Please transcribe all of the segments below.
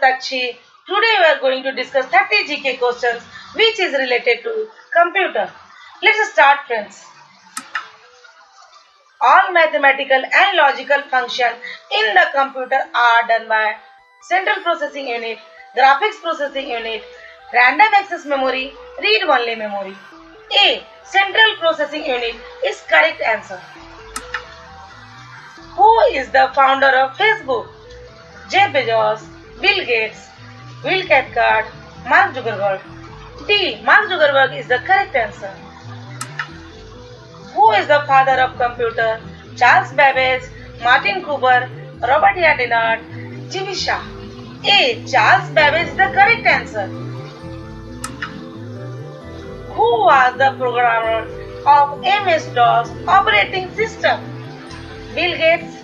Satakshi. Today we are going to discuss 30 GK questions which is related to computer. Let's start, friends. All mathematical and logical functions in the computer are done by central processing unit, graphics processing unit, random access memory, read-only memory. A. Central processing unit is correct answer. Who is the founder of Facebook? Jeff Bezos, Bill Gates, Will Cathcart, Mark Zuckerberg. D. Mark Zuckerberg is the correct answer. Who is the father of computer? Charles Babbage, Martin Cooper, Robert Yardinard, Jimmy Shah. A. Charles Babbage is the correct answer. Who was the programmer of MS-DOS operating system? Bill Gates,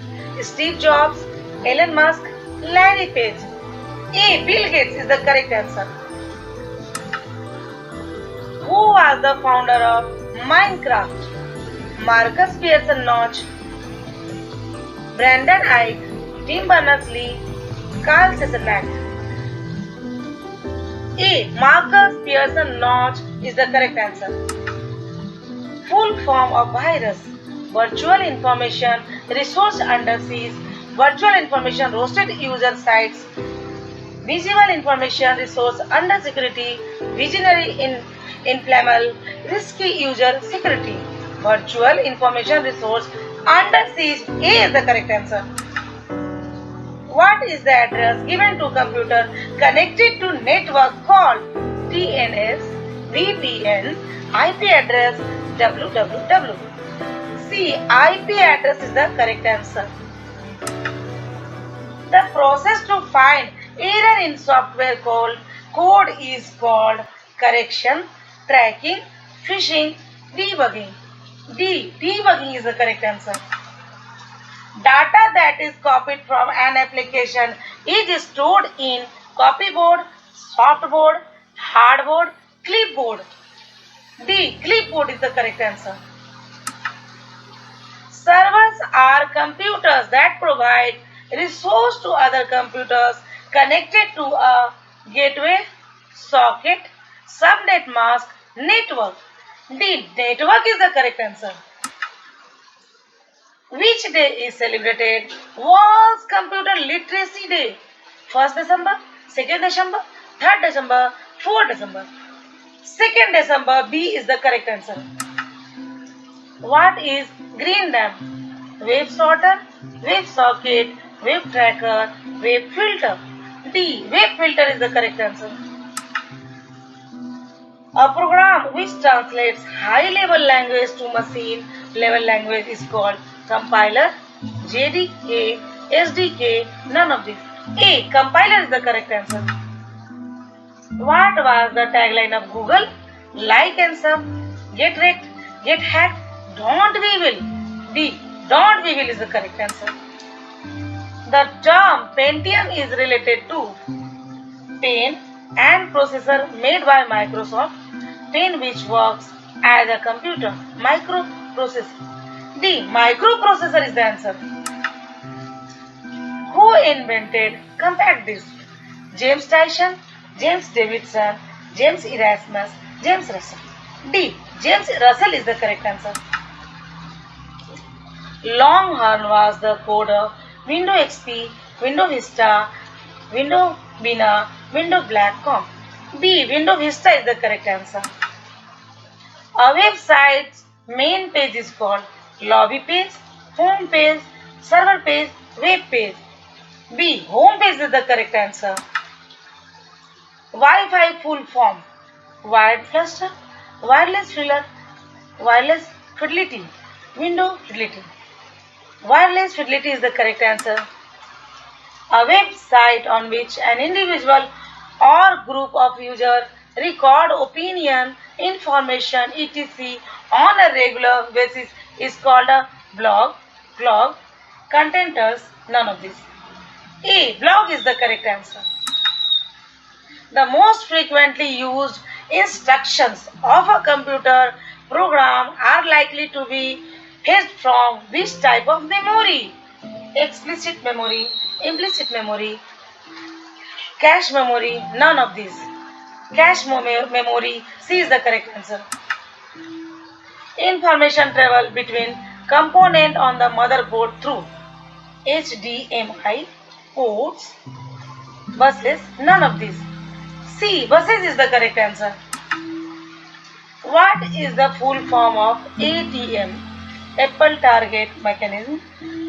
Steve Jobs, Elon Musk, Larry Page. A. Bill Gates is the correct answer. Who was the founder of Minecraft? Marcus Pearson Notch, Brandon Ike, Tim Berners-Lee, Carl Cesarmac. A. Marcus Pearson Notch is the correct answer. Full form of virus: virtual information resource under siege, virtual information roasted user sites, visible information resource under security, visionary inflammable risky user security. Virtual information resource under siege. A is the correct answer. What is the address given to computer connected to network called DNS, VPN, IP address, www? C. IP address is the correct answer. The process to find error in software code is called correction, tracking, fishing, debugging. D. Debugging is the correct answer. Data that is copied from an application is stored in copyboard, softboard, hardboard, clipboard. D. Clipboard is the correct answer. Servers are computers that provide resource to other computers connected to a gateway, socket, subnet mask, network. D. Network is the correct answer. Which day is celebrated? World Computer Literacy Day. 1st December, 2nd December, 3rd December, 4th December. 2nd December, B is the correct answer. What is green DRAM? Wave sorter, wave socket, wave tracker, wave filter. D. Wave filter is the correct answer. A program which translates high-level language to machine-level language is called compiler, JDK, SDK, none of these. A. Compiler is the correct answer. What was the tagline of Google? Like and sub, get wrecked, get hacked, don't we will. D. Don't we will is the correct answer. The term Pentium is related to pen and processor made by Microsoft, pen which works as a computer, microprocessor. D. Microprocessor is the answer. Who invented compact disc? James Dyson, James Davidson, James Erasmus, James Russell. D. James Russell is the correct answer. Longhorn was the coder Windows XP, Windows Vista, Windows Bina, Windows Blackcomb. D. Windows Vista is the correct answer. A website's main page is called lobby page, home page, server page, web page. B. Home page is the correct answer. Wi-Fi full form: wired cluster, wireless fiddler, wireless fidelity, window fidelity. Wireless fidelity is the correct answer. A website on which an individual or group of users record opinion, information, etc. on a regular basis is called a blog, containers, none of this. A. Blog is the correct answer. The most frequently used instructions of a computer program are likely to be fetched from which type of memory? Explicit memory, implicit memory, Cache memory, none of these. Memory, C is the correct answer. Information travel between component on the motherboard through HDMI ports, buses, none of these. C, buses is the correct answer. What is the full form of ATM? Apple Target Mechanism,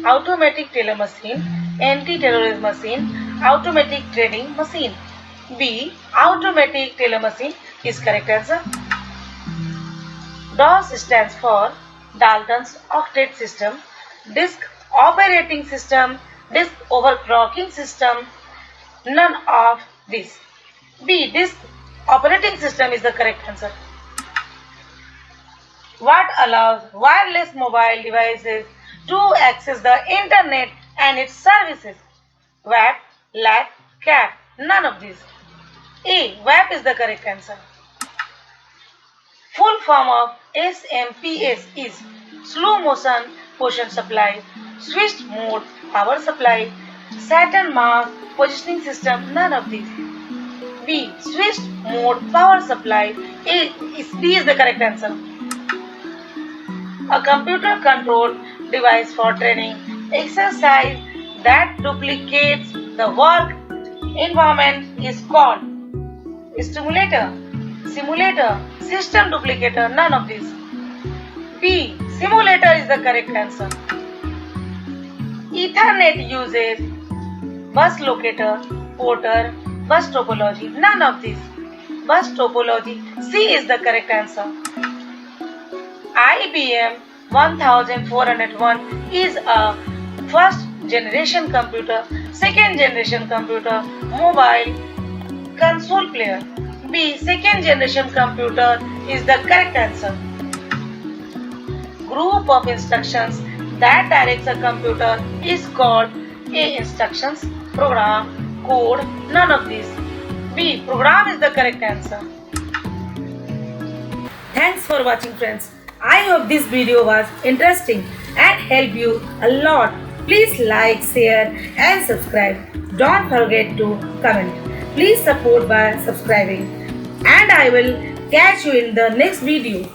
Automatic Teller Machine, Anti-Terrorism Machine, Automatic Trading Machine. B, Automatic Teller Machine is correct answer. DOS stands for Dalton's Octet System, Disk Operating System, Disk Overclocking System, none of this. B, Disk Operating System is the correct answer. What allows wireless mobile devices to access the internet and its services? WAP, LAC, CAT, none of these. A, WAP is the correct answer. Full form of SMPS is slow motion position supply, switched mode power supply, Saturn mass positioning system, none of these. B, switched mode power supply. B is the correct answer. A computer controlled device for training exercise that duplicates the work environment is called stimulator, simulator, system duplicator, none of these. B, simulator is the correct answer. Ethernet uses bus locator, porter, bus topology, none of these. Bus topology, C is the correct answer. IBM 1401 is a first generation computer, second generation computer, mobile, console player. B, second generation computer is the correct answer. Group of instructions that directs a computer is called A, instructions, program, code, none of these. B, program is the correct answer. Thanks for watching, friends. I hope this video was interesting and helped you a lot. Please like, share and subscribe. Don't forget to comment. Please support by subscribing. And I will catch you in the next video.